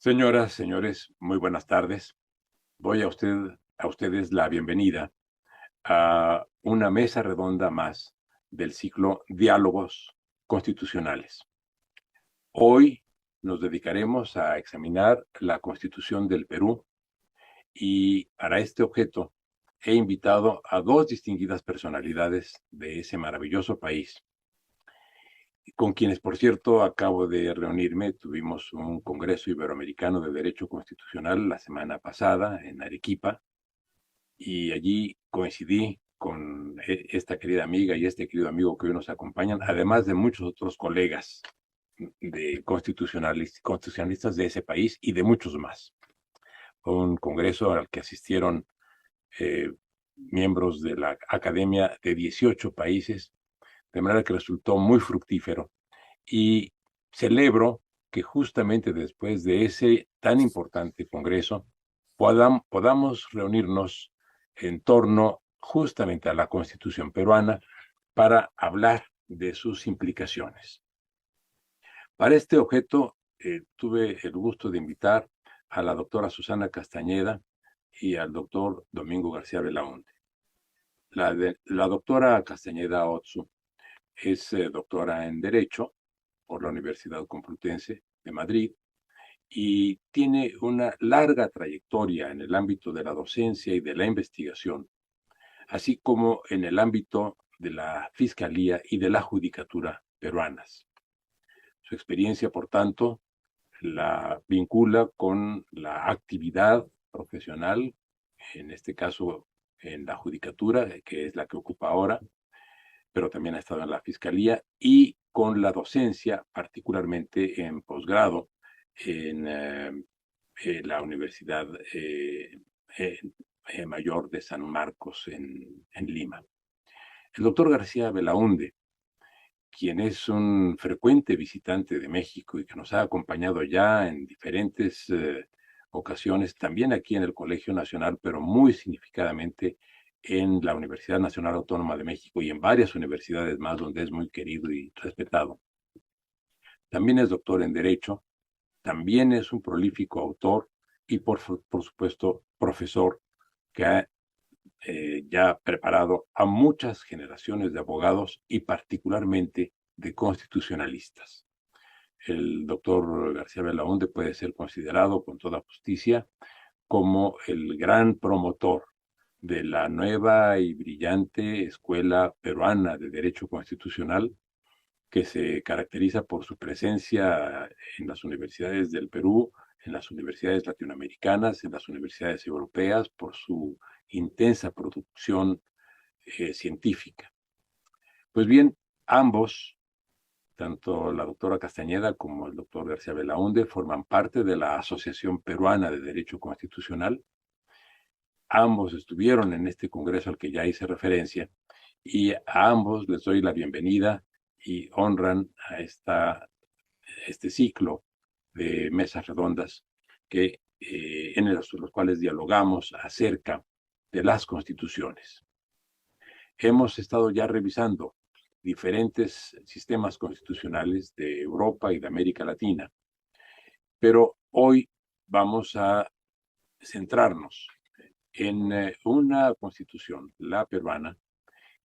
Señoras, señores, muy buenas tardes. Doy a ustedes la bienvenida a una mesa redonda más del ciclo Diálogos Constitucionales. Hoy nos dedicaremos a examinar la Constitución del Perú y para este objeto he invitado a dos distinguidas personalidades de ese maravilloso país, con quienes, por cierto, acabo de reunirme. Tuvimos un Congreso Iberoamericano de Derecho Constitucional la semana pasada en Arequipa, y allí coincidí con esta querida amiga y este querido amigo que hoy nos acompañan, además de muchos otros colegas de constitucionalistas de ese país y de muchos más. Fue un congreso al que asistieron eh, miembros de la academia de 18 países, de manera que resultó muy fructífero. Y celebro que justamente después de ese tan importante congreso podamos reunirnos en torno justamente a la Constitución peruana para hablar de sus implicaciones. Para este objeto tuve el gusto de invitar a la doctora Susana Castañeda y al doctor Domingo García Belaúnde. La doctora Castañeda Otsu es doctora en Derecho por la Universidad Complutense de Madrid y tiene una larga trayectoria en el ámbito de la docencia y de la investigación, así como en el ámbito de la fiscalía y de la judicatura peruanas. Su experiencia, por tanto, la vincula con la actividad profesional, en este caso en la judicatura, que es la que ocupa ahora, pero también ha estado en la fiscalía, y con la docencia, particularmente en posgrado, en la Universidad Mayor de San Marcos en Lima. El doctor García Belaúnde, quien es un frecuente visitante de México y que nos ha acompañado ya en diferentes ocasiones, también aquí en el Colegio Nacional, pero muy significadamente en la Universidad Nacional Autónoma de México y en varias universidades más donde es muy querido y respetado. También es doctor en Derecho, también es un prolífico autor y, por supuesto, profesor que ha ya preparado a muchas generaciones de abogados y particularmente de constitucionalistas. El doctor García Belaúnde puede ser considerado con toda justicia como el gran promotor de la nueva y brillante escuela peruana de Derecho Constitucional, que se caracteriza por su presencia en las universidades del Perú, en las universidades latinoamericanas, en las universidades europeas, por su intensa producción científica. Pues bien, ambos, tanto la doctora Castañeda como el doctor García Belaúnde, forman parte de la Asociación Peruana de Derecho Constitucional. Ambos estuvieron en este congreso al que ya hice referencia y a ambos les doy la bienvenida y honran a este ciclo de mesas redondas en los cuales dialogamos acerca de las constituciones. Hemos estado ya revisando diferentes sistemas constitucionales de Europa y de América Latina, pero hoy vamos a centrarnos en una constitución, la peruana,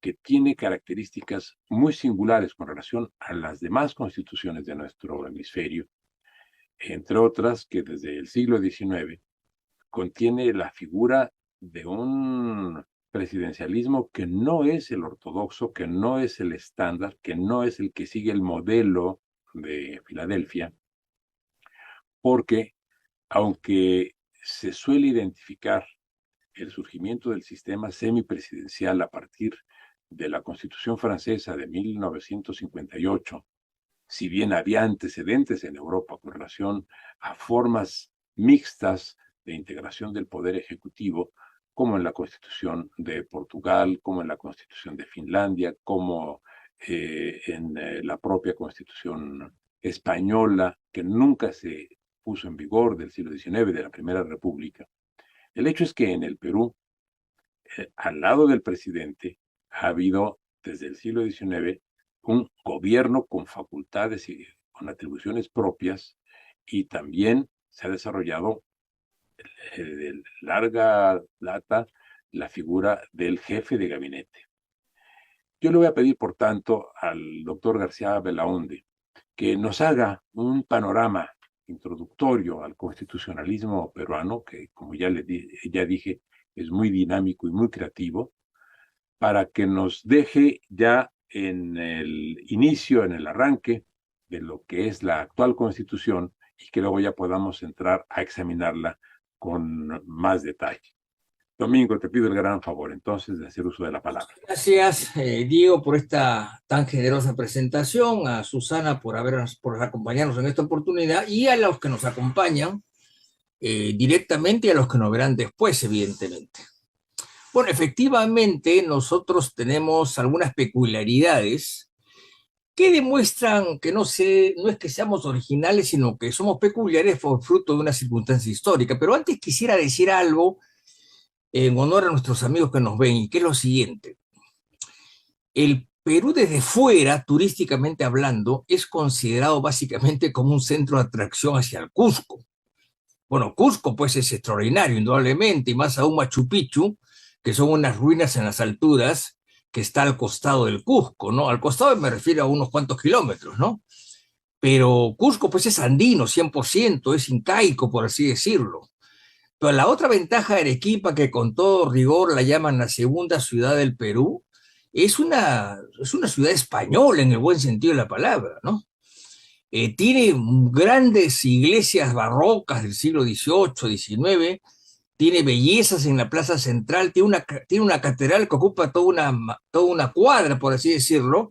que tiene características muy singulares con relación a las demás constituciones de nuestro hemisferio, entre otras que desde el siglo XIX contiene la figura de un presidencialismo que no es el ortodoxo, que no es el estándar, que no es el que sigue el modelo de Filadelfia, porque aunque se suele identificar el surgimiento del sistema semipresidencial a partir de la Constitución francesa de 1958, si bien había antecedentes en Europa con relación a formas mixtas de integración del poder ejecutivo, como en la Constitución de Portugal, como en la Constitución de Finlandia, como en la propia Constitución española, que nunca se puso en vigor del siglo XIX, de la Primera República. El hecho es que en el Perú, al lado del presidente, ha habido desde el siglo XIX un gobierno con facultades y con atribuciones propias y también se ha desarrollado de larga data la figura del jefe de gabinete. Yo le voy a pedir, por tanto, al doctor García Belaúnde que nos haga un panorama introductorio al constitucionalismo peruano, que como ya dije, es muy dinámico y muy creativo, para que nos deje ya en el inicio, en el arranque de lo que es la actual Constitución y que luego ya podamos entrar a examinarla con más detalle. Domingo, te pido el gran favor entonces de hacer uso de la palabra. Gracias, Diego, por esta tan generosa presentación, a Susana por acompañarnos en esta oportunidad y a los que nos acompañan directamente y a los que nos verán después, evidentemente. Bueno, efectivamente, nosotros tenemos algunas peculiaridades que demuestran que no es que seamos originales, sino que somos peculiares por fruto de una circunstancia histórica. Pero antes quisiera decir algo en honor a nuestros amigos que nos ven, y que es lo siguiente. El Perú desde fuera, turísticamente hablando, es considerado básicamente como un centro de atracción hacia el Cusco. Bueno, Cusco pues es extraordinario, indudablemente, y más aún Machu Picchu, que son unas ruinas en las alturas que está al costado del Cusco, ¿no? Al costado me refiero a unos cuantos kilómetros, ¿no? Pero Cusco pues es andino, 100%, es incaico, por así decirlo. Pero la otra ventaja de Arequipa, que con todo rigor la llaman la segunda ciudad del Perú, es una ciudad española en el buen sentido de la palabra, ¿no? Tiene grandes iglesias barrocas del siglo XVIII, XIX, tiene bellezas en la plaza central, tiene una catedral que ocupa toda una cuadra, por así decirlo,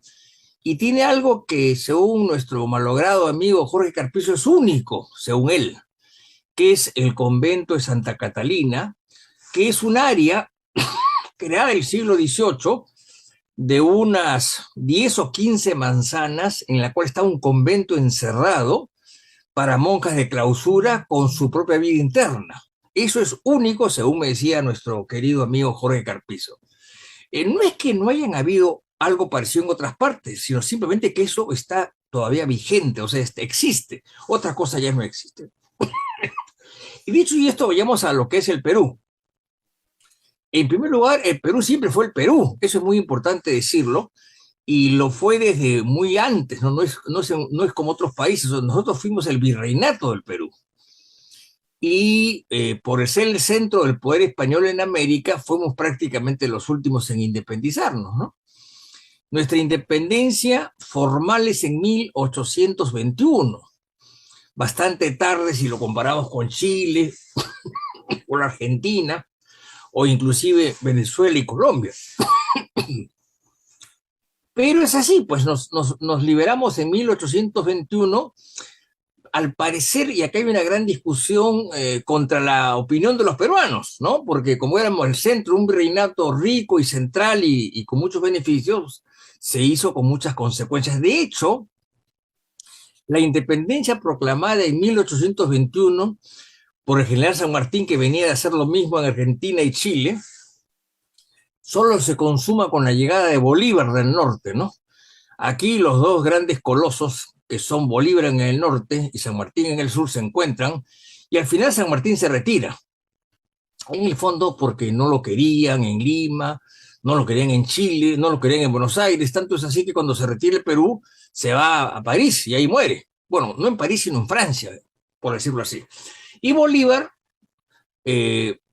y tiene algo que, según nuestro malogrado amigo Jorge Carpizo, es único, según él, que es el convento de Santa Catalina, que es un área creada en el siglo XVIII de unas 10 o 15 manzanas en la cual está un convento encerrado para monjas de clausura con su propia vida interna. Eso es único, según me decía nuestro querido amigo Jorge Carpizo. No es que no hayan habido algo parecido en otras partes, sino simplemente que eso está todavía vigente, o sea, existe. Otra cosa ya no existe. Y dicho y esto, vayamos a lo que es el Perú. En primer lugar, el Perú siempre fue el Perú, eso es muy importante decirlo, y lo fue desde muy antes, ¿no? No es como otros países, nosotros fuimos el virreinato del Perú. Y por ser el centro del poder español en América, fuimos prácticamente los últimos en independizarnos, ¿no? Nuestra independencia formal es en 1821, bastante tarde si lo comparamos con Chile o la Argentina, o inclusive Venezuela y Colombia. Pero es así, pues nos liberamos en 1821, al parecer, y acá hay una gran discusión contra la opinión de los peruanos, ¿no? Porque como éramos el centro, un reinato rico y central y con muchos beneficios, se hizo con muchas consecuencias. De hecho, la independencia proclamada en 1821 por el general San Martín, que venía de hacer lo mismo en Argentina y Chile, solo se consuma con la llegada de Bolívar del norte, ¿no? Aquí los dos grandes colosos, que son Bolívar en el norte y San Martín en el sur, se encuentran, y al final San Martín se retira. En el fondo porque no lo querían en Lima, no lo querían en Chile, no lo querían en Buenos Aires, tanto es así que cuando se retira el Perú, se va a París y ahí muere. Bueno, no en París, sino en Francia, por decirlo así. Y Bolívar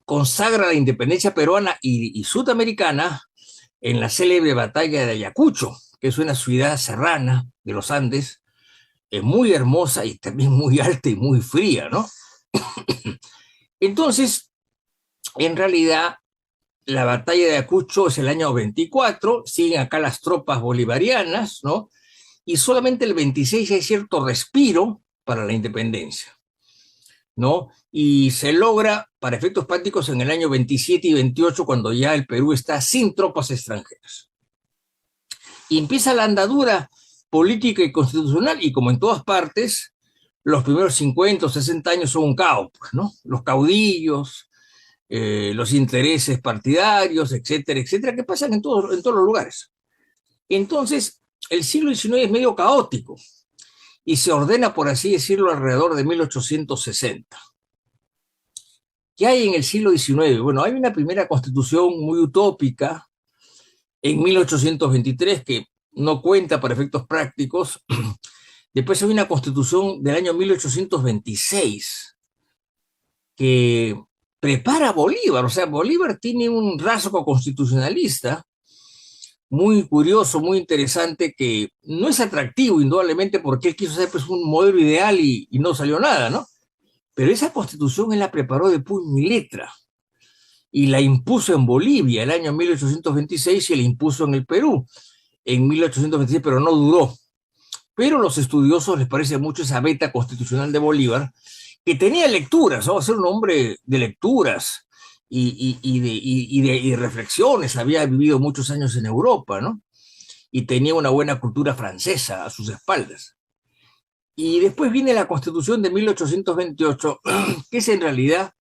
consagra la independencia peruana y sudamericana en la célebre batalla de Ayacucho, que es una ciudad serrana de los Andes, muy hermosa y también muy alta y muy fría, ¿no? Entonces, en realidad, la batalla de Ayacucho es el año 24, siguen acá las tropas bolivarianas, ¿no? Y solamente el 26 hay cierto respiro para la independencia, ¿no? Y se logra para efectos prácticos en el año 27 y 28, cuando ya el Perú está sin tropas extranjeras. Y empieza la andadura política y constitucional, y como en todas partes, los primeros 50 o 60 años son un caos, pues, ¿no? Los caudillos, los intereses partidarios, etcétera, etcétera, que pasan en todos los lugares. Entonces, el siglo XIX es medio caótico, y se ordena, por así decirlo, alrededor de 1860. ¿Qué hay en el siglo XIX? Bueno, hay una primera constitución muy utópica en 1823 que no cuenta para efectos prácticos. Después hay una constitución del año 1826 que prepara a Bolívar. O sea, Bolívar tiene un rasgo constitucionalista muy curioso, muy interesante, que no es atractivo indudablemente porque él quiso ser pues, un modelo ideal y no salió nada, ¿no? Pero esa constitución él la preparó de puño y letra y la impuso en Bolivia el año 1826 y la impuso en el Perú en 1826, pero no duró. Pero a los estudiosos les parece mucho esa beta constitucional de Bolívar, que tenía lecturas, ¿no? Ser un hombre de lecturas y de reflexiones, había vivido muchos años en Europa, ¿no? Y tenía una buena cultura francesa a sus espaldas. Y después viene la Constitución de 1828, que es en realidad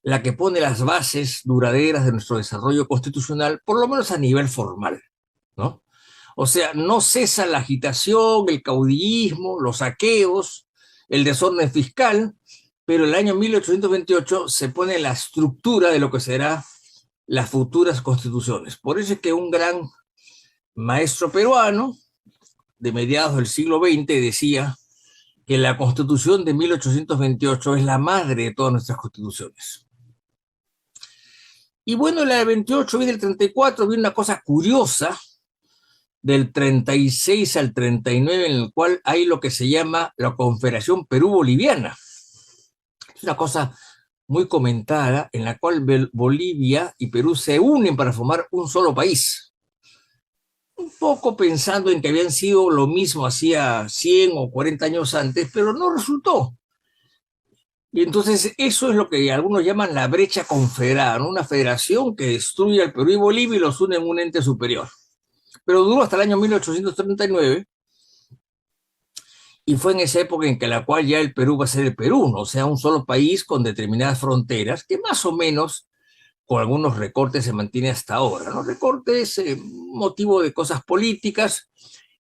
la que pone las bases duraderas de nuestro desarrollo constitucional, por lo menos a nivel formal, ¿no? O sea, no cesa la agitación, el caudillismo, los saqueos, el desorden fiscal, pero el año 1828 se pone la estructura de lo que será las futuras constituciones. Por eso es que un gran maestro peruano de mediados del siglo XX decía que la Constitución de 1828 es la madre de todas nuestras constituciones. Y bueno, la del 28 viene el 34, viene una cosa curiosa, del 36 al 39, en el cual hay lo que se llama la Confederación Perú-Boliviana. Es una cosa muy comentada, en la cual Bolivia y Perú se unen para formar un solo país. Un poco pensando en que habían sido lo mismo hacía 100 o 40 años antes, pero no resultó. Y entonces eso es lo que algunos llaman la brecha confederada, ¿no? Una federación que destruye al Perú y Bolivia y los une en un ente superior. Pero duró hasta el año 1839 y fue en esa época en que la cual ya el Perú va a ser el Perú, ¿no? O sea, un solo país con determinadas fronteras que más o menos con algunos recortes se mantiene hasta ahora, ¿no? Recortes motivo de cosas políticas,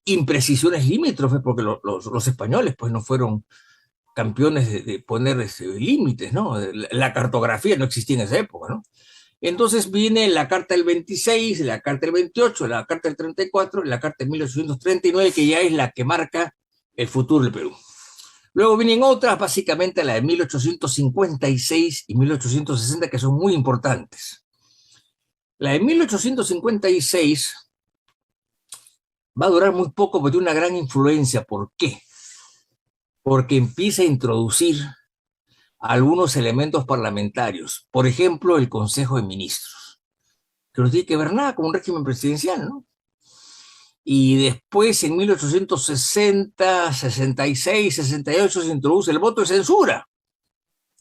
imprecisiones limítrofes, porque los españoles pues no fueron campeones de poner límites, ¿no? La cartografía no existía en esa época, ¿no? Entonces viene la carta del 26, la carta del 28, la carta del 34, la carta de 1839, que ya es la que marca el futuro del Perú. Luego vienen otras, básicamente la de 1856 y 1860, que son muy importantes. La de 1856 va a durar muy poco, pero tiene una gran influencia. ¿Por qué? Porque empieza a introducir algunos elementos parlamentarios, por ejemplo, el Consejo de Ministros, que no tiene que ver nada con un régimen presidencial, ¿no? Y después, en 1860, 66, 68, se introduce el voto de censura,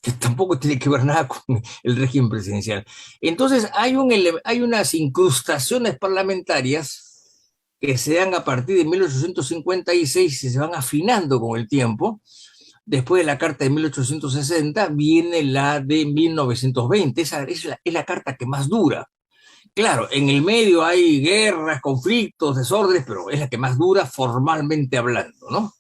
que tampoco tiene que ver nada con el régimen presidencial. Entonces, hay unas incrustaciones parlamentarias que se dan a partir de 1856 y se van afinando con el tiempo. Después de la carta de 1860 viene la de 1920. Esa es la carta que más dura. Claro, en el medio hay guerras, conflictos, desórdenes, pero es la que más dura formalmente hablando, ¿no?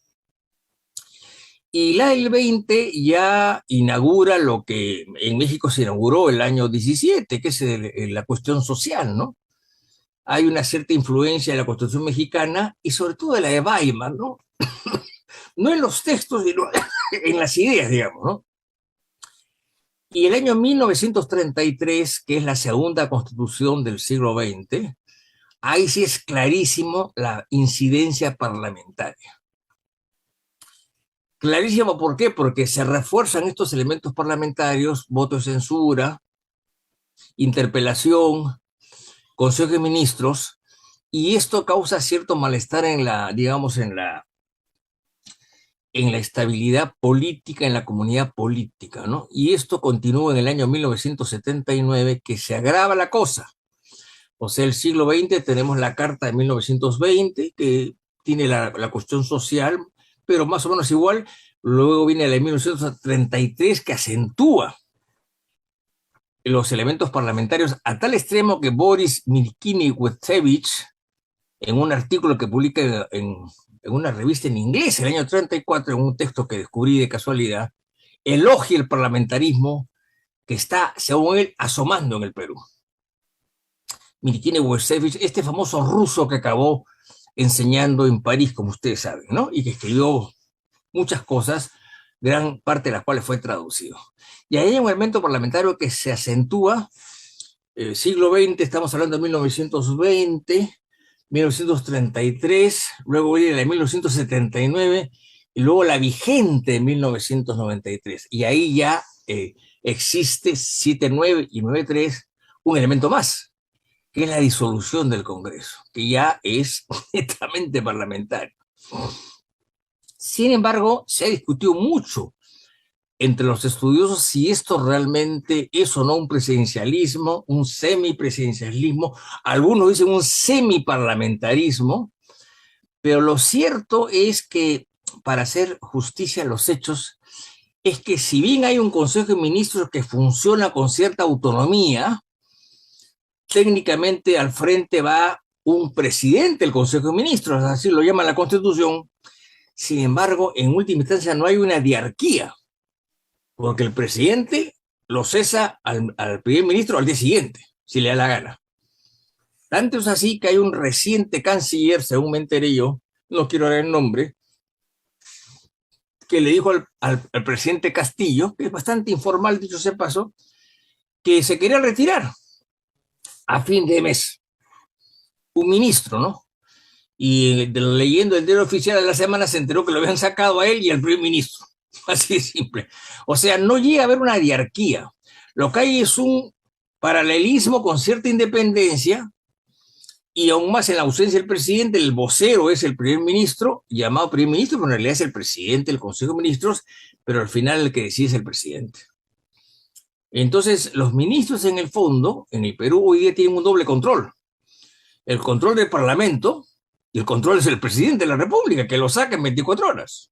Y la del 20 ya inaugura lo que en México se inauguró el año 17, que es la cuestión social, ¿no? Hay una cierta influencia de la Constitución mexicana y sobre todo de la de Weimar, ¿no? No en los textos, sino en las ideas, digamos, ¿no? Y el año 1933, que es la segunda constitución del siglo XX, ahí sí es clarísimo la incidencia parlamentaria. Clarísimo, ¿por qué? Porque se refuerzan estos elementos parlamentarios, voto de censura, interpelación, Consejo de Ministros, y esto causa cierto malestar en la, digamos, en la estabilidad política, en la comunidad política, ¿no? Y esto continúa en el año 1979, que se agrava la cosa. O sea, el siglo XX tenemos la Carta de 1920, que tiene la cuestión social, pero más o menos igual. Luego viene la de 1933, que acentúa los elementos parlamentarios a tal extremo que Boris Milkini-Wojtowicz, en un artículo que publica en en una revista en inglés, el año 34, en un texto que descubrí de casualidad, elogia el parlamentarismo que está, según él, asomando en el Perú. Mirkin Wojciechowicz, este famoso ruso que acabó enseñando en París, como ustedes saben, ¿no? Y que escribió muchas cosas, gran parte de las cuales fue traducido. Y ahí hay un elemento parlamentario que se acentúa, siglo XX, estamos hablando de 1920, 1933, luego viene la de 1979, y luego la vigente de 1993. Y ahí ya existe 79 y 93, un elemento más, que es la disolución del Congreso, que ya es netamente parlamentario. Sin embargo, se ha discutido mucho entre los estudiosos si esto realmente es o no un presidencialismo, un semipresidencialismo, algunos dicen un semiparlamentarismo, pero lo cierto es que, para hacer justicia a los hechos, es que si bien hay un Consejo de Ministros que funciona con cierta autonomía, técnicamente al frente va un presidente del Consejo de Ministros, así lo llama la Constitución. Sin embargo, en última instancia no hay una diarquía, porque el presidente lo cesa al primer ministro al día siguiente, si le da la gana. Tanto es así que hay un reciente canciller, según me enteré yo, no quiero dar el nombre, que le dijo al presidente Castillo, que es bastante informal, dicho sea paso, que se quería retirar a fin de mes. Un ministro, ¿no? Y leyendo el diario oficial de la semana se enteró que lo habían sacado a él y al primer ministro. Así de simple. O sea, no llega a haber una diarquía. Lo que hay es un paralelismo con cierta independencia, y aún más en la ausencia del presidente, el vocero es el primer ministro, llamado primer ministro, pero en realidad es el presidente del Consejo de Ministros, pero al final el que decide es el presidente. Entonces, los ministros en el fondo, en el Perú, hoy día tienen un doble control. El control del Parlamento, y el control es el presidente de la República, que lo saca en 24 horas.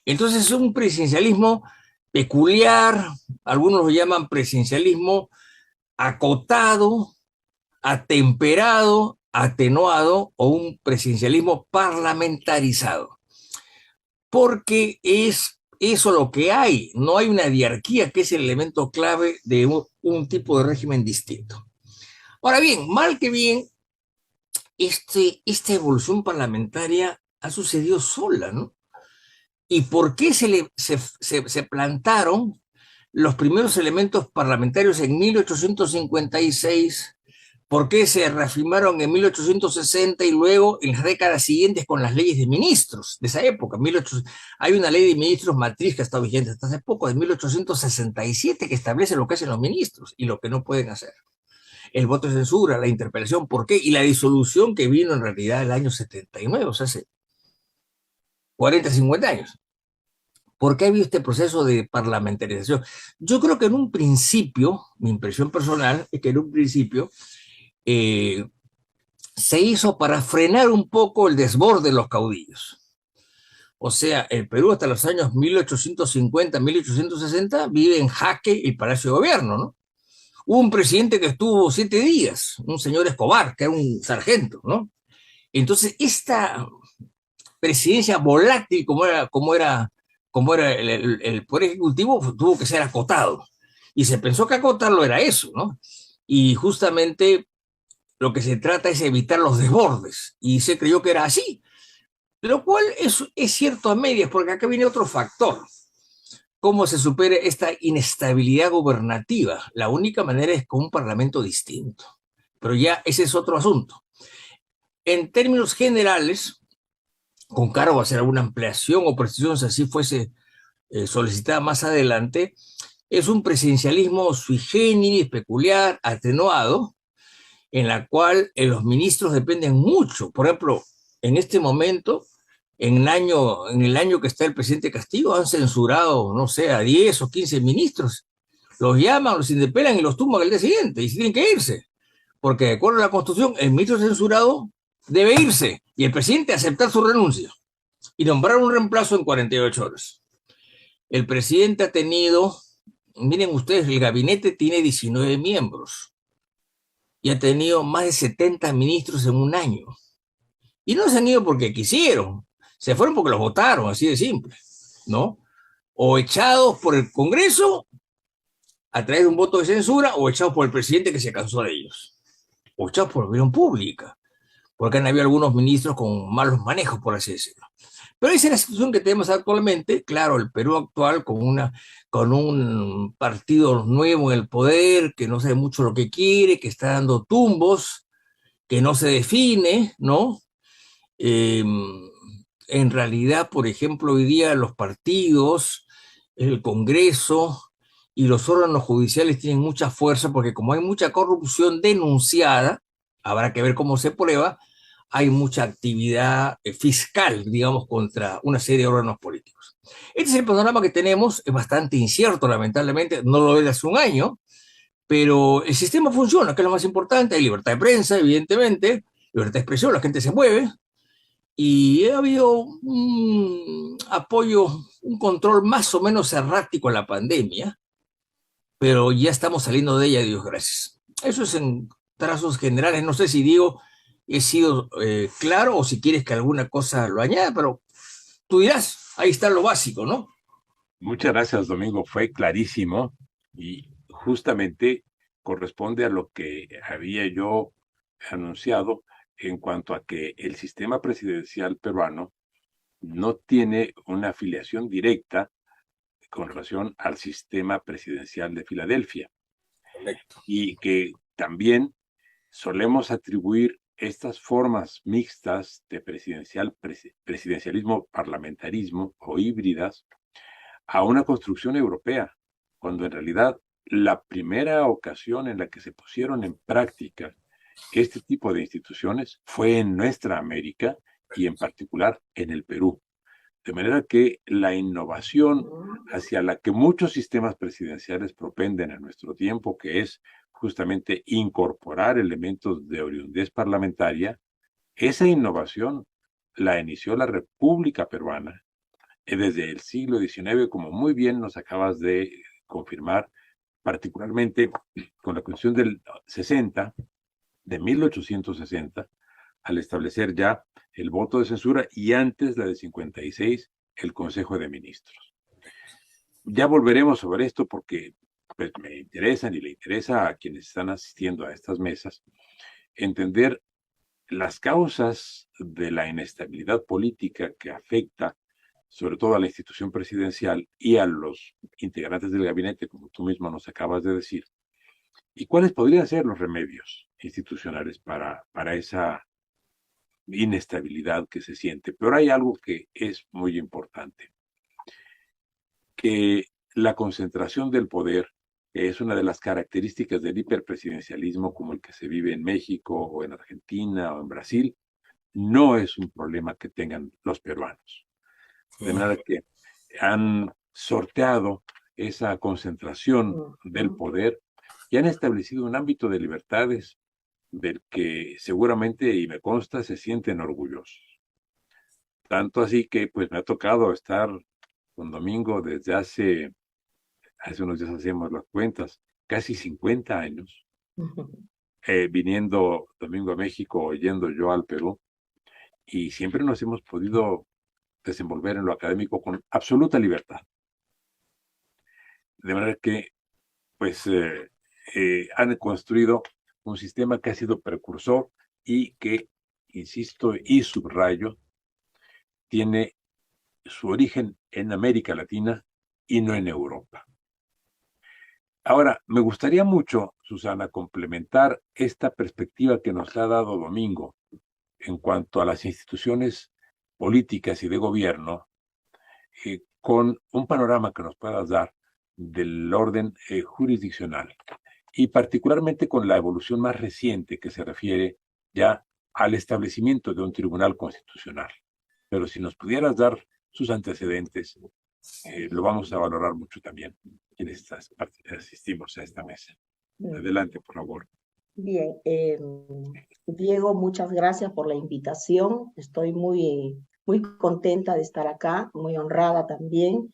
Entonces es un presidencialismo peculiar, algunos lo llaman presidencialismo acotado, atemperado, atenuado, o un presidencialismo parlamentarizado. Porque es eso lo que hay, no hay una diarquía, que es el elemento clave de un tipo de régimen distinto. Ahora bien, mal que bien, esta evolución parlamentaria ha sucedido sola, ¿no? ¿Y por qué se plantaron los primeros elementos parlamentarios en 1856? ¿Por qué se reafirmaron en 1860 y luego en las décadas siguientes con las leyes de ministros de esa época? Hay una ley de ministros matriz que ha estado vigente hasta hace poco, de 1867, que establece lo que hacen los ministros y lo que no pueden hacer. El voto de censura, la interpelación, ¿por qué? Y la disolución, que vino en realidad el año 79, o sea, hace 40, 50 años. ¿Por qué ha habido este proceso de parlamentarización? Yo creo que en un principio, mi impresión personal es que en un principio se hizo para frenar un poco el desborde de los caudillos. O sea, el Perú hasta los años 1850, 1860 vive en jaque el Palacio de Gobierno, ¿no? Hubo un presidente que estuvo 7 días, un señor Escobar, que era un sargento, ¿no? Entonces, esta presidencia volátil, como era el Poder Ejecutivo, tuvo que ser acotado. Y se pensó que acotarlo era eso, ¿no? Y justamente lo que se trata es evitar los desbordes. Y se creyó que era así. Lo cual es cierto a medias, porque acá viene otro factor. ¿Cómo se supere esta inestabilidad gubernativa? La única manera es con un parlamento distinto. Pero ya ese es otro asunto. En términos generales, con cargo a hacer alguna ampliación o precisión, si así fuese solicitada más adelante, es un presidencialismo sui generis, peculiar, atenuado, en la cual los ministros dependen mucho. Por ejemplo, en este momento, en el año que está el presidente Castillo, han censurado, no sé, a 10 o 15 ministros. Los llaman, los interpelan y los tumban al día siguiente, y tienen que irse. Porque de acuerdo a la Constitución, el ministro censurado debe irse y el presidente aceptar su renuncia y nombrar un reemplazo en 48 horas. El presidente ha tenido, miren ustedes, el gabinete tiene 19 miembros y ha tenido más de 70 ministros en un año. Y no se han ido porque quisieron. Se fueron porque los votaron, así de simple, ¿no? O echados por el Congreso a través de un voto de censura, o echados por el presidente que se cansó de ellos, o echados por la opinión pública, porque han habido algunos ministros con malos manejos, por así decirlo. Pero esa es la situación que tenemos actualmente. Claro, el Perú actual con un partido nuevo en el poder, que no sabe mucho lo que quiere, que está dando tumbos, que no se define, ¿no? Eh, en realidad, por ejemplo, hoy día los partidos, el Congreso y los órganos judiciales tienen mucha fuerza porque como hay mucha corrupción denunciada, habrá que ver cómo se prueba, hay mucha actividad fiscal, digamos, contra una serie de órganos políticos. Este es el panorama que tenemos, es bastante incierto, lamentablemente, no lo es de hace un año, pero el sistema funciona, que es lo más importante, hay libertad de prensa, evidentemente, libertad de expresión, la gente se mueve, y ha habido un apoyo, un control más o menos errático en la pandemia, pero ya estamos saliendo de ella, Dios gracias. Eso es en trazos generales. No sé si digo, he sido claro o si quieres que alguna cosa lo añada, pero tú dirás, ahí está lo básico, ¿no? Muchas gracias, Domingo. Fue clarísimo y justamente corresponde a lo que había yo anunciado en cuanto a que el sistema presidencial peruano no tiene una afiliación directa con relación al sistema presidencial de Filadelfia Correcto. y que también solemos atribuir estas formas mixtas de presidencialismo, parlamentarismo o híbridas a una construcción europea, cuando en realidad la primera ocasión en la que se pusieron en práctica este tipo de instituciones fue en nuestra América y en particular en el Perú. De manera que la innovación hacia la que muchos sistemas presidenciales propenden a nuestro tiempo, que es justamente incorporar elementos de oriundez parlamentaria, esa innovación la inició la República Peruana desde el siglo XIX, como muy bien nos acabas de confirmar, particularmente con la Constitución del 60, de 1860, al establecer ya el voto de censura y antes la de 56, el Consejo de Ministros. Ya volveremos sobre esto porque pues, me interesan y le interesa a quienes están asistiendo a estas mesas entender las causas de la inestabilidad política que afecta sobre todo a la institución presidencial y a los integrantes del gabinete, como tú mismo nos acabas de decir, y cuáles podrían ser los remedios institucionales para esa inestabilidad que se siente. Pero hay algo que es muy importante, que la concentración del poder es una de las características del hiperpresidencialismo como el que se vive en México o en Argentina o en Brasil, no es un problema que tengan los peruanos. De manera que han sorteado esa concentración del poder y han establecido un ámbito de libertades del que seguramente, y me consta, se sienten orgullosos. Tanto así que pues me ha tocado estar con Domingo desde hace unos días hacíamos las cuentas, casi 50 años, viniendo Domingo a México o yendo yo al Perú, y siempre nos hemos podido desenvolver en lo académico con absoluta libertad. De manera que, pues, han construido un sistema que ha sido precursor y que, insisto y subrayo, tiene su origen en América Latina y no en Europa. Ahora, me gustaría mucho, Susana, complementar esta perspectiva que nos ha dado Domingo en cuanto a las instituciones políticas y de gobierno, con un panorama que nos puedas dar del orden jurisdiccional y particularmente con la evolución más reciente que se refiere ya al establecimiento de un tribunal constitucional. Pero si nos pudieras dar sus antecedentes, lo vamos a valorar mucho también quienes asistimos a esta mesa. Adelante, por favor. Bien, Diego, muchas gracias por la invitación. Estoy muy contenta de estar acá, muy honrada también,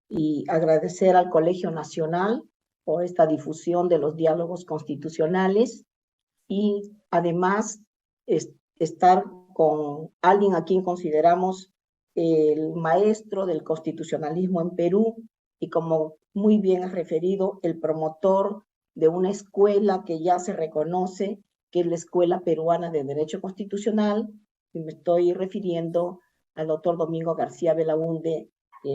y agradecer al Colegio Nacional por esta difusión de los diálogos constitucionales y además estar con alguien a quien consideramos el maestro del constitucionalismo en Perú y, como muy bien has referido, el promotor de una escuela que ya se reconoce, que es la Escuela Peruana de Derecho Constitucional, y me estoy refiriendo al doctor Domingo García Belaúnde.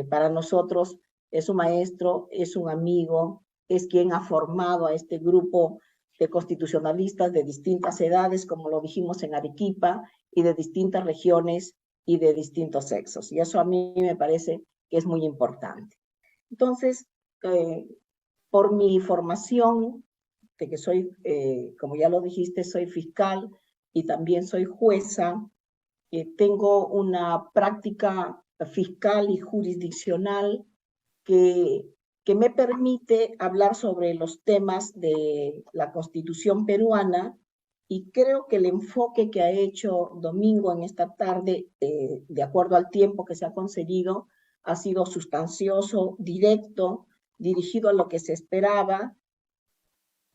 Para nosotros es un maestro, es un amigo, es quien ha formado a este grupo de constitucionalistas de distintas edades, como lo dijimos en Arequipa, y de distintas regiones y de distintos sexos. Y eso a mí me parece que es muy importante. Entonces, por mi formación, de que soy, como ya lo dijiste, soy fiscal y también soy jueza, tengo una práctica fiscal y jurisdiccional que, que me permite hablar sobre los temas de la Constitución peruana, y creo que el enfoque que ha hecho Domingo en esta tarde, de acuerdo al tiempo que se ha concedido, ha sido sustancioso, directo, dirigido a lo que se esperaba.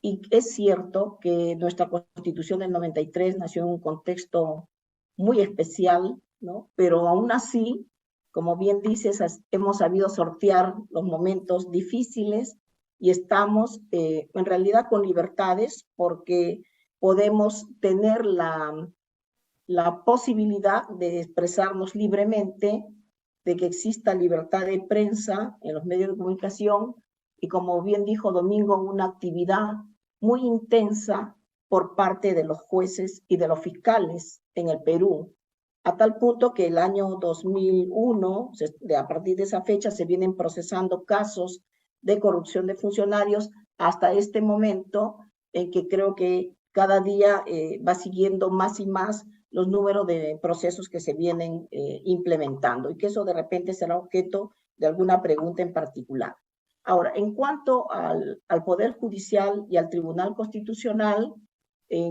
Y es cierto que nuestra Constitución del 93 nació en un contexto muy especial, ¿no? Pero aún así, como bien dices, hemos sabido sortear los momentos difíciles y estamos en realidad con libertades, porque podemos tener la posibilidad de expresarnos libremente, de que exista libertad de prensa en los medios de comunicación y, como bien dijo Domingo, una actividad muy intensa por parte de los jueces y de los fiscales en el Perú, a tal punto que el año 2001, a partir de esa fecha, se vienen procesando casos de corrupción de funcionarios hasta este momento, en que creo que cada día va siguiendo más y más los números de procesos que se vienen implementando, y que eso de repente será objeto de alguna pregunta en particular. Ahora, en cuanto al Poder Judicial y al Tribunal Constitucional,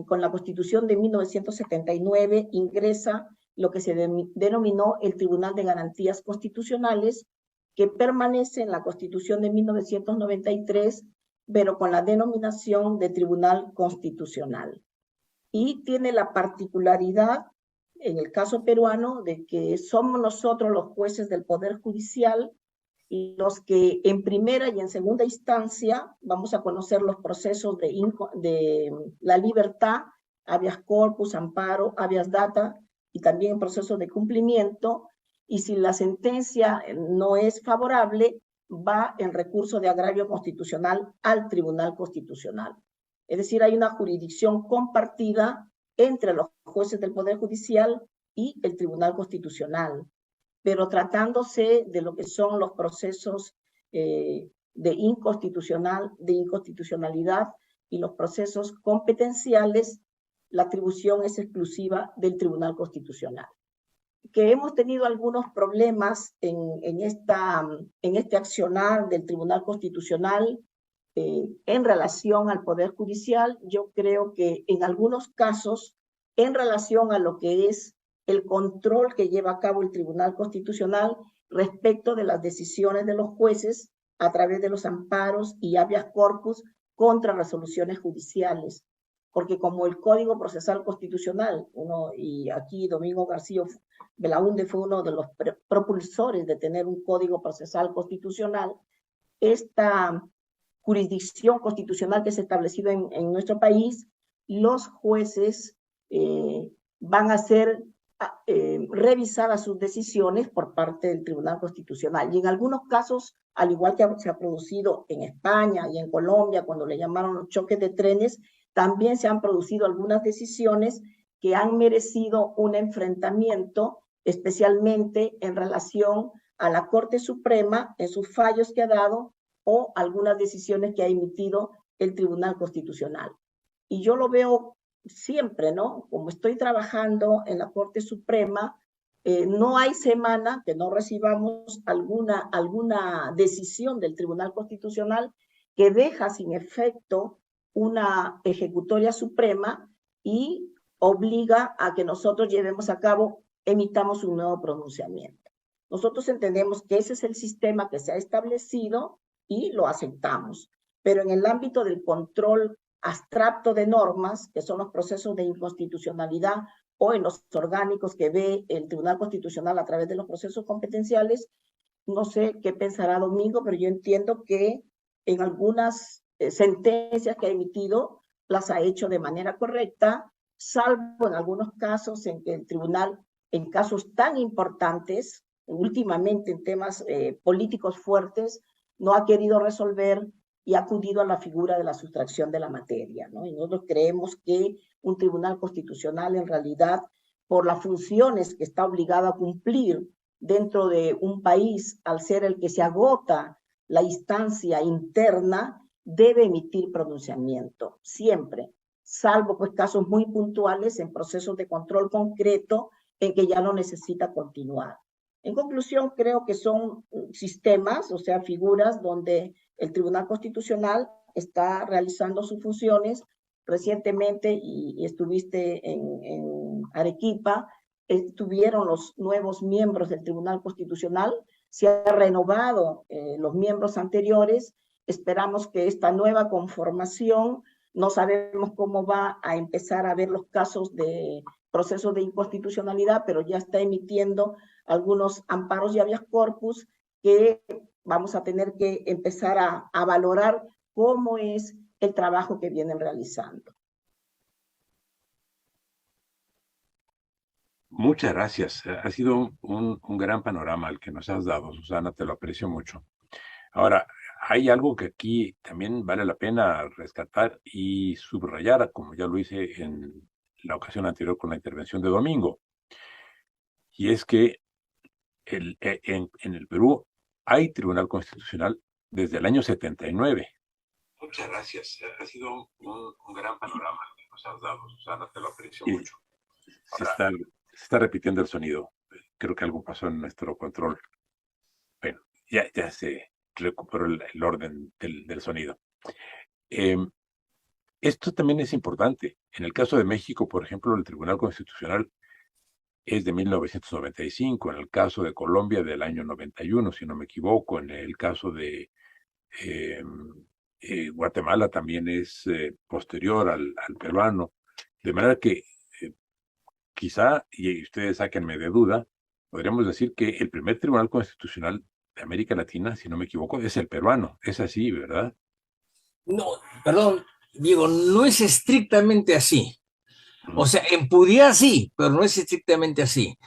con la Constitución de 1979 ingresa lo que se denominó el Tribunal de Garantías Constitucionales, que permanece en la Constitución de 1993, pero con la denominación de Tribunal Constitucional. Y tiene la particularidad, en el caso peruano, de que somos nosotros los jueces del Poder Judicial y los que en primera y en segunda instancia vamos a conocer los procesos de la libertad, habeas corpus, amparo, habeas data, y también procesos de cumplimiento. Y si la sentencia no es favorable, va en recurso de agravio constitucional al Tribunal Constitucional. Es decir, hay una jurisdicción compartida entre los jueces del Poder Judicial y el Tribunal Constitucional, pero tratándose de lo que son los procesos de inconstitucionalidad y los procesos competenciales, la atribución es exclusiva del Tribunal Constitucional. Que hemos tenido algunos problemas en este accionar del Tribunal Constitucional en relación al Poder Judicial. Yo creo que en algunos casos, en relación a lo que es el control que lleva a cabo el Tribunal Constitucional respecto de las decisiones de los jueces a través de los amparos y habeas corpus contra resoluciones judiciales, porque como el Código Procesal Constitucional, y aquí Domingo García Belaúnde fue uno de los propulsores de tener un Código Procesal Constitucional, esta jurisdicción constitucional que se ha establecido en nuestro país, los jueces van a ser revisadas sus decisiones por parte del Tribunal Constitucional. Y en algunos casos, al igual que se ha producido en España y en Colombia, cuando le llamaron los choques de trenes, también se han producido algunas decisiones que han merecido un enfrentamiento, especialmente en relación a la Corte Suprema, en sus fallos que ha dado, o algunas decisiones que ha emitido el Tribunal Constitucional. Y yo lo veo siempre, ¿no? Como estoy trabajando en la Corte Suprema, no hay semana que no recibamos alguna decisión del Tribunal Constitucional que deja sin efecto una ejecutoria suprema y obliga a que nosotros llevemos a cabo, emitamos un nuevo pronunciamiento. Nosotros entendemos que ese es el sistema que se ha establecido y lo aceptamos, pero en el ámbito del control abstracto de normas, que son los procesos de inconstitucionalidad o en los orgánicos que ve el Tribunal Constitucional a través de los procesos competenciales. No sé qué pensará Domingo, pero yo entiendo que en algunas sentencias que ha emitido las ha hecho de manera correcta, salvo en algunos casos en que el tribunal, en casos tan importantes, últimamente en temas políticos fuertes, no ha querido resolver y ha acudido a la figura de la sustracción de la materia, ¿no? Y nosotros creemos que un tribunal constitucional en realidad, por las funciones que está obligado a cumplir dentro de un país, al ser el que se agota la instancia interna, debe emitir pronunciamiento, siempre, salvo pues casos muy puntuales en procesos de control concreto en que ya no necesita continuar. En conclusión, creo que son sistemas, o sea, figuras donde el Tribunal Constitucional está realizando sus funciones. Recientemente, y estuviste en Arequipa, estuvieron los nuevos miembros del Tribunal Constitucional, se han renovado los miembros anteriores, esperamos que esta nueva conformación, no sabemos cómo va a empezar a ver los casos de procesos de inconstitucionalidad, pero ya está emitiendo algunos amparos y habeas corpus que vamos a tener que empezar a valorar cómo es el trabajo que vienen realizando. Muchas gracias. Ha sido un gran panorama el que nos has dado, Susana, te lo aprecio mucho. Ahora, hay algo que aquí también vale la pena rescatar y subrayar, como ya lo hice en la ocasión anterior con la intervención de Domingo, y es que en el Perú hay Tribunal Constitucional desde el año 79. Muchas gracias. Ha sido un gran panorama que nos has dado, Susana, te lo aprecio mucho. Se está repitiendo el sonido. Creo que algo pasó en nuestro control. Bueno, ya se recuperó el orden del sonido. Esto también es importante. En el caso de México, por ejemplo, el Tribunal Constitucional es de 1995, en el caso de Colombia del año 91, si no me equivoco, en el caso de Guatemala también es posterior al peruano, de manera que quizá, y ustedes sáquenme de duda, podríamos decir que el primer Tribunal Constitucional de América Latina, si no me equivoco, es el peruano. Es así, ¿verdad? No, perdón, Diego, no es estrictamente así. O sea, en puridad sí, pero no es estrictamente así.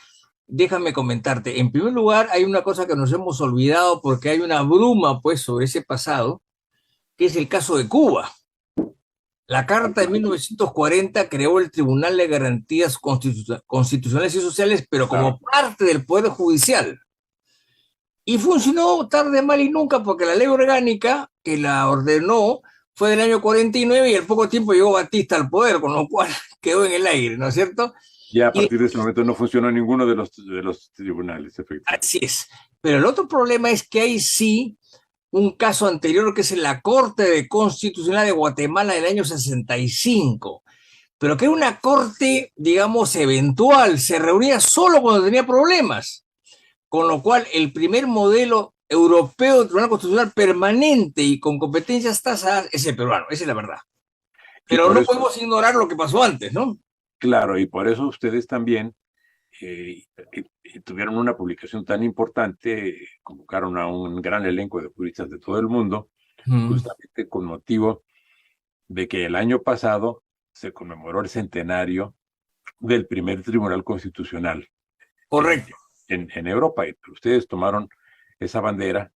Déjame comentarte. En primer lugar, hay una cosa que nos hemos olvidado porque hay una bruma, pues, sobre ese pasado, que es el caso de Cuba. La Carta de 1940 creó el Tribunal de Garantías Constitucionales y Sociales, pero como parte del Poder Judicial. Y funcionó tarde, mal y nunca, porque la ley orgánica que la ordenó fue del año 49 y al poco tiempo llegó Batista al poder, con lo cual quedó en el aire, ¿no es cierto? Ya a partir de ese momento no funcionó ninguno de los tribunales, efectivamente. Así es. Pero el otro problema es que hay sí un caso anterior que es en la Corte de Constitucional de Guatemala del año 65, pero que era una corte, digamos, eventual, se reunía solo cuando tenía problemas, con lo cual el primer modelo europeo de Tribunal Constitucional permanente y con competencias tasadas es el peruano, esa es la verdad. Pero no podemos ignorar lo que pasó antes, ¿no? Claro, y por eso ustedes también tuvieron una publicación tan importante, convocaron a un gran elenco de juristas de todo el mundo, justamente con motivo de que el año pasado se conmemoró el centenario del primer Tribunal Constitucional. Correcto. En Europa, y ustedes tomaron esa bandera,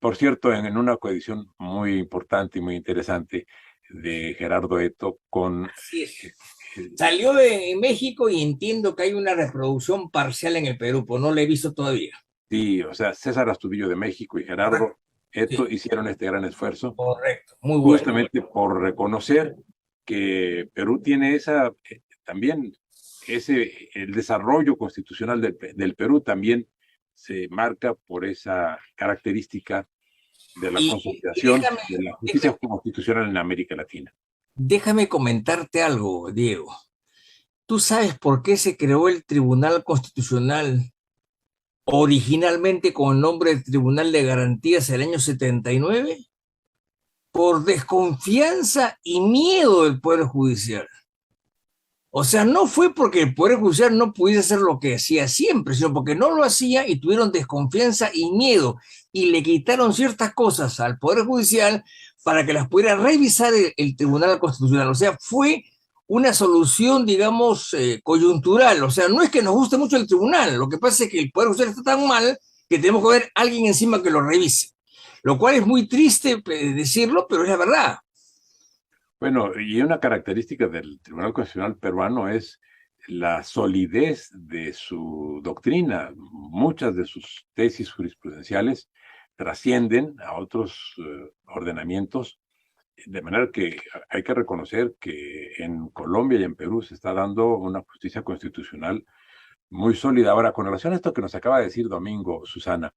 por cierto, en una coedición muy importante y muy interesante de Gerardo Eto con... Así es. Salió de México y entiendo que hay una reproducción parcial en el Perú, pero no la he visto todavía. Sí, o sea, César Astudillo de México y Gerardo Eto hicieron este gran esfuerzo. Correcto, muy bueno. Justamente por reconocer que Perú tiene también el desarrollo constitucional del Perú también se marca por esa característica de la consolidación de la justicia constitucional en América Latina. Déjame comentarte algo, Diego. ¿Tú sabes por qué se creó el Tribunal Constitucional originalmente con el nombre de Tribunal de Garantías el año 79? Por desconfianza y miedo del Poder Judicial. O sea, no fue porque el Poder Judicial no pudiese hacer lo que hacía siempre, sino porque no lo hacía y tuvieron desconfianza y miedo y le quitaron ciertas cosas al Poder Judicial para que las pudiera revisar el Tribunal Constitucional. O sea, fue una solución, digamos, coyuntural. O sea, no es que nos guste mucho el tribunal, lo que pasa es que el Poder Judicial está tan mal que tenemos que ver a alguien encima que lo revise. Lo cual es muy triste decirlo, pero es la verdad. Bueno, y una característica del Tribunal Constitucional peruano es la solidez de su doctrina. Muchas de sus tesis jurisprudenciales trascienden a otros ordenamientos, de manera que hay que reconocer que en Colombia y en Perú se está dando una justicia constitucional muy sólida. Ahora, con relación a esto que nos acaba de decir Domingo, Susana,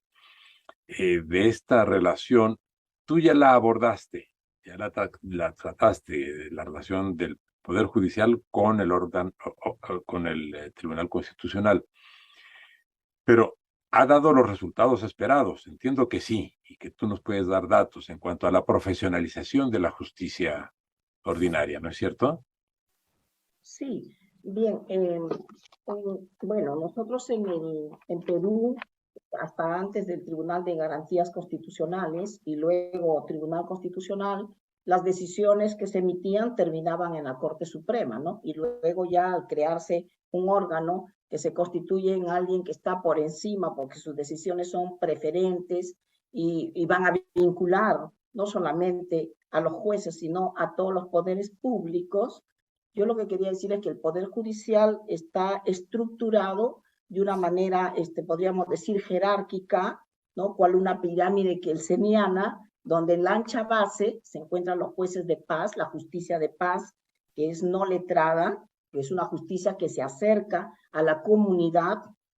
de esta relación, tú ya la abordaste, ya la trataste, la relación del Poder Judicial con el órgano, con el Tribunal Constitucional, pero ¿ha dado los resultados esperados? Entiendo que sí, y que tú nos puedes dar datos en cuanto a la profesionalización de la justicia ordinaria, ¿no es cierto? Sí, bien. Bueno, nosotros en Perú, hasta antes del Tribunal de Garantías Constitucionales y luego Tribunal Constitucional, las decisiones que se emitían terminaban en la Corte Suprema, ¿no? Y luego ya al crearse un órgano que se constituye en alguien que está por encima porque sus decisiones son preferentes y van a vincular no solamente a los jueces, sino a todos los poderes públicos. Yo lo que quería decir es que el Poder Judicial está estructurado de una manera, podríamos decir, jerárquica, ¿no? Cual una pirámide kelseniana, donde en la ancha base se encuentran los jueces de paz, la justicia de paz, que es no letrada, que es una justicia que se acerca a la comunidad,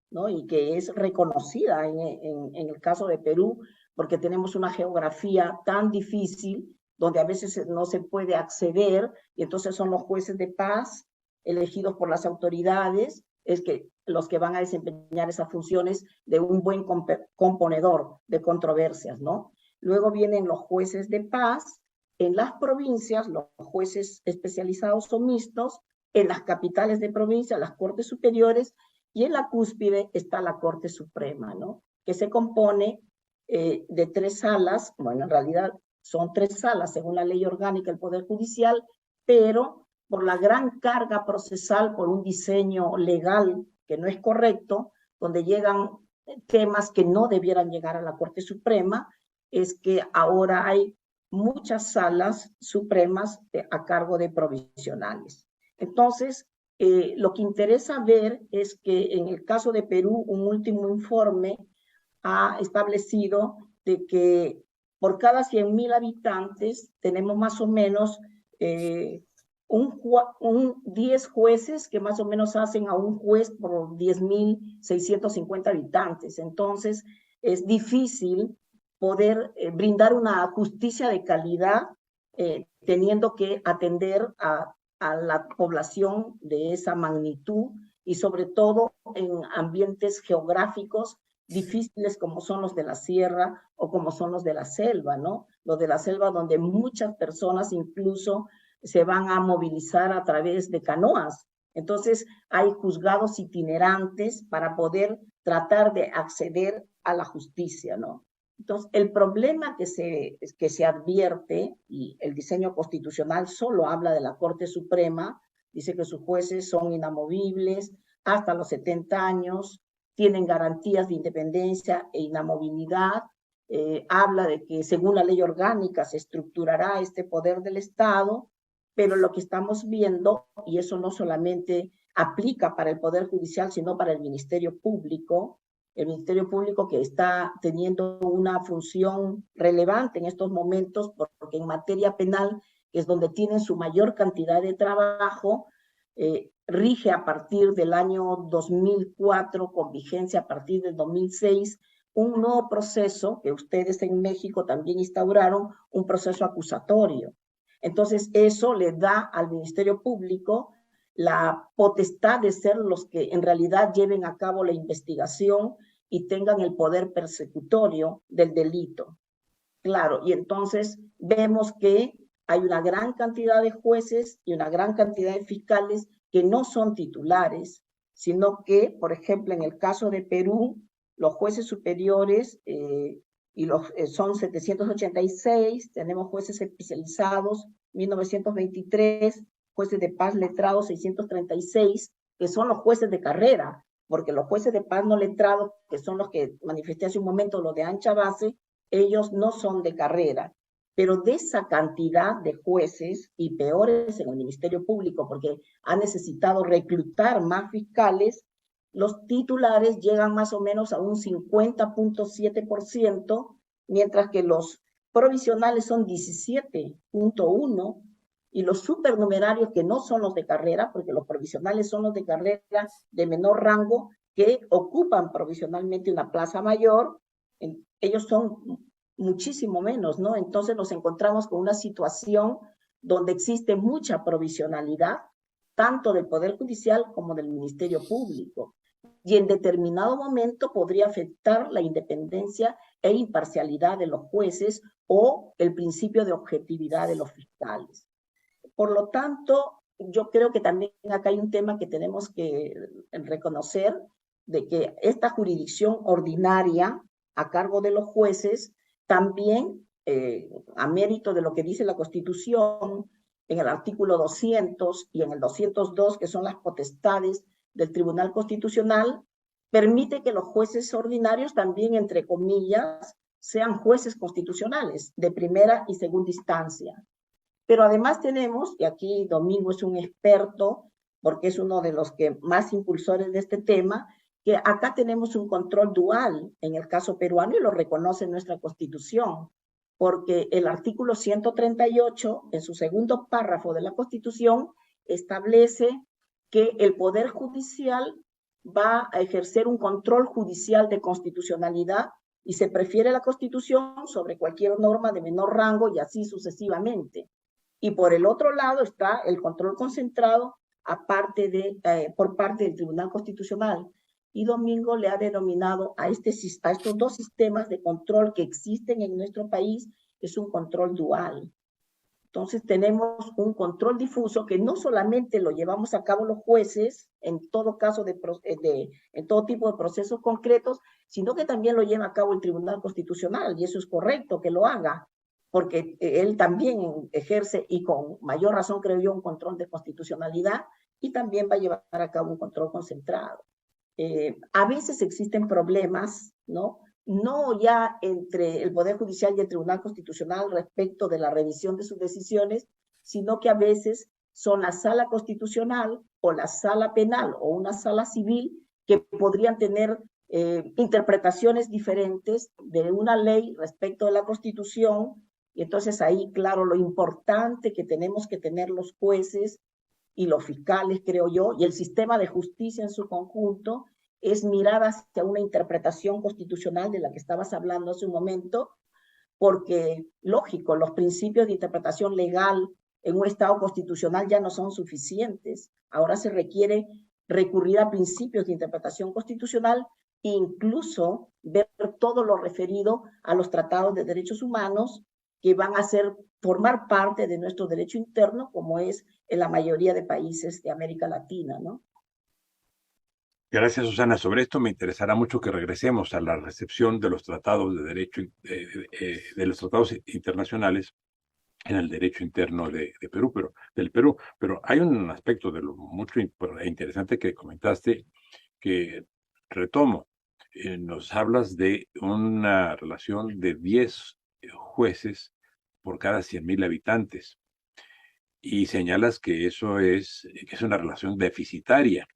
¿no? Y que es reconocida en el caso de Perú, porque tenemos una geografía tan difícil donde a veces no se puede acceder, y entonces son los jueces de paz elegidos por las autoridades, es que los que van a desempeñar esas funciones de un buen componedor de controversias, ¿no? Luego vienen los jueces de paz, en las provincias, los jueces especializados o mixtos, en las capitales de provincia, las cortes superiores, y en la cúspide está la Corte Suprema, ¿no? Que se compone de 3 salas, bueno, en realidad son 3 salas según la ley orgánica del Poder Judicial, pero por la gran carga procesal, por un diseño legal que no es correcto, donde llegan temas que no debieran llegar a la Corte Suprema, es que ahora hay muchas salas supremas a cargo de provisionales. Entonces, lo que interesa ver es que en el caso de Perú, un último informe ha establecido de que por cada 100.000 habitantes tenemos más o menos 10 jueces que más o menos hacen a un juez por 10.650 habitantes. Entonces, es difícil poder brindar una justicia de calidad teniendo que atender a la población de esa magnitud y sobre todo en ambientes geográficos difíciles como son los de la sierra o como son los de la selva, ¿no? Los de la selva donde muchas personas incluso se van a movilizar a través de canoas. Entonces hay juzgados itinerantes para poder tratar de acceder a la justicia, ¿no? Entonces, el problema que se advierte, y el diseño constitucional solo habla de la Corte Suprema, dice que sus jueces son inamovibles hasta los 70 años, tienen garantías de independencia e inamovilidad, habla de que según la ley orgánica se estructurará este poder del Estado, pero lo que estamos viendo, y eso no solamente aplica para el Poder Judicial, sino para el Ministerio Público que está teniendo una función relevante en estos momentos, porque en materia penal, que es donde tienen su mayor cantidad de trabajo, rige a partir del año 2004, con vigencia a partir del 2006, un nuevo proceso que ustedes en México también instauraron, un proceso acusatorio. Entonces, eso le da al Ministerio Público la potestad de ser los que en realidad lleven a cabo la investigación y tengan el poder persecutorio del delito. Claro, y entonces vemos que hay una gran cantidad de jueces y una gran cantidad de fiscales que no son titulares, sino que, por ejemplo, en el caso de Perú, los jueces superiores son 786, tenemos jueces especializados 1923, jueces de paz letrados 636, que son los jueces de carrera, porque los jueces de paz no letrados, que son los que manifesté hace un momento, los de ancha base, ellos no son de carrera. Pero de esa cantidad de jueces, y peores en el Ministerio Público, porque ha necesitado reclutar más fiscales, los titulares llegan más o menos a un 50.7%, mientras que los provisionales son 17.1%, y los supernumerarios, que no son los de carrera, porque los provisionales son los de carrera de menor rango, que ocupan provisionalmente una plaza mayor, ellos son muchísimo menos, ¿no? Entonces nos encontramos con una situación donde existe mucha provisionalidad, tanto del Poder Judicial como del Ministerio Público, y en determinado momento podría afectar la independencia e imparcialidad de los jueces o el principio de objetividad de los fiscales. Por lo tanto, yo creo que también acá hay un tema que tenemos que reconocer, de que esta jurisdicción ordinaria a cargo de los jueces también, a mérito de lo que dice la Constitución, en el artículo 200 y en el 202, que son las potestades del Tribunal Constitucional, permite que los jueces ordinarios también, entre comillas, sean jueces constitucionales de primera y segunda instancia. Pero además tenemos, y aquí Domingo es un experto, porque es uno de los que más impulsores de este tema, que acá tenemos un control dual en el caso peruano, y lo reconoce nuestra Constitución, porque el artículo 138, en su segundo párrafo de la Constitución, establece que el Poder Judicial va a ejercer un control judicial de constitucionalidad y se prefiere la Constitución sobre cualquier norma de menor rango y así sucesivamente. Y por el otro lado está el control concentrado por parte del Tribunal Constitucional. Y Domingo le ha denominado a estos dos sistemas de control que existen en nuestro país, es un control dual. Entonces tenemos un control difuso que no solamente lo llevamos a cabo los jueces en todo caso en todo tipo de procesos concretos, sino que también lo lleva a cabo el Tribunal Constitucional, y eso es correcto que lo haga, porque él también ejerce, y con mayor razón creo yo, un control de constitucionalidad, y también va a llevar a cabo un control concentrado. A veces existen problemas, ¿no? No ya entre el Poder Judicial y el Tribunal Constitucional respecto de la revisión de sus decisiones, sino que a veces son la sala constitucional o la sala penal o una sala civil que podrían tener interpretaciones diferentes de una ley respecto de la Constitución, y entonces ahí, claro, lo importante que tenemos que tener los jueces y los fiscales, creo yo, y el sistema de justicia en su conjunto, es mirar hacia una interpretación constitucional de la que estabas hablando hace un momento, porque, lógico, los principios de interpretación legal en un Estado constitucional ya no son suficientes. Ahora se requiere recurrir a principios de interpretación constitucional e incluso ver todo lo referido a los tratados de derechos humanos que van a formar parte de nuestro derecho interno, como es en la mayoría de países de América Latina, ¿no? Gracias, Susana. Sobre esto me interesará mucho que regresemos a la recepción de los tratados de derecho, de los tratados internacionales en el derecho interno del Perú. Pero hay un aspecto de lo mucho interesante que comentaste que retomo. Nos hablas de una relación de 10 jueces por cada 100,000 habitantes y señalas que eso es una relación deficitaria.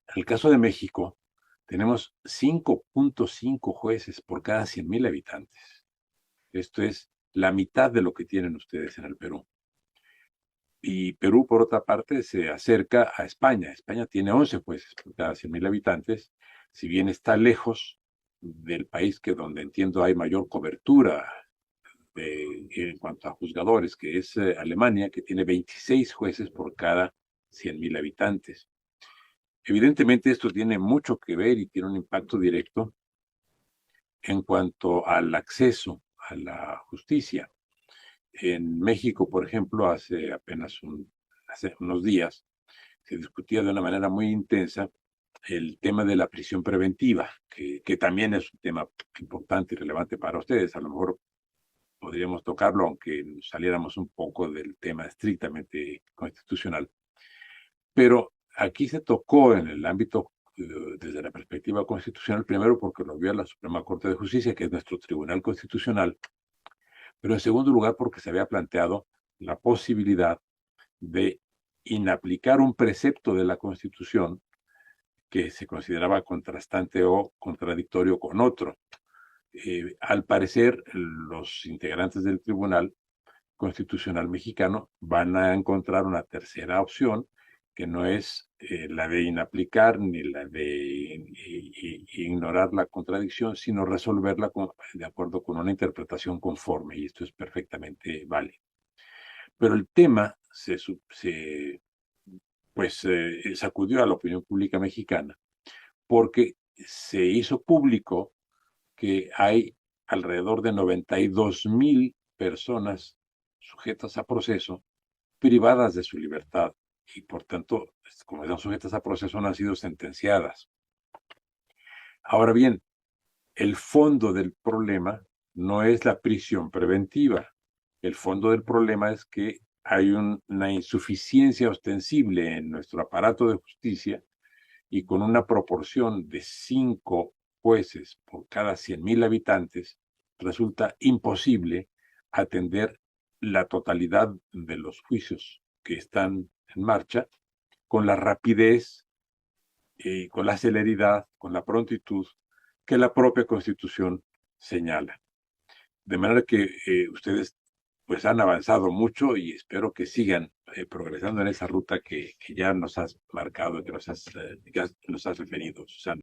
En el caso de México, tenemos 5.5 jueces por cada 100,000 habitantes. Esto es la mitad de lo que tienen ustedes en el Perú. Y Perú, por otra parte, se acerca a España. España tiene 11 jueces por cada 100,000 habitantes, si bien está lejos del país donde entiendo hay mayor cobertura en cuanto a juzgadores, que es Alemania, que tiene 26 jueces por cada 100,000 habitantes. Evidentemente esto tiene mucho que ver y tiene un impacto directo en cuanto al acceso a la justicia. En México, por ejemplo, hace unos días se discutía de una manera muy intensa el tema de la prisión preventiva, que también es un tema importante y relevante para ustedes. A lo mejor podríamos tocarlo, aunque saliéramos un poco del tema estrictamente constitucional. Pero aquí se tocó en el ámbito, desde la perspectiva constitucional, primero porque lo vio la Suprema Corte de Justicia, que es nuestro tribunal constitucional, pero en segundo lugar porque se había planteado la posibilidad de inaplicar un precepto de la Constitución que se consideraba contrastante o contradictorio con otro. Al parecer, los integrantes del Tribunal Constitucional Mexicano van a encontrar una tercera opción, que no es la de inaplicar ni la de ignorar la contradicción, sino resolverla de acuerdo con una interpretación conforme, y esto es perfectamente válido. Pero el tema sacudió a la opinión pública mexicana porque se hizo público que hay alrededor de 92,000 personas sujetas a proceso, privadas de su libertad, y por tanto, como están sujetas a proceso, no han sido sentenciadas. Ahora bien, el fondo del problema no es la prisión preventiva. El fondo del problema es que hay una insuficiencia ostensible en nuestro aparato de justicia, y con una proporción de 5 jueces por cada 100,000 habitantes, resulta imposible atender la totalidad de los juicios que están en marcha con la rapidez, con la celeridad, con la prontitud que la propia Constitución señala. De manera que ustedes pues han avanzado mucho, y espero que sigan progresando en esa ruta que ya nos has marcado y que nos has referido, Susana.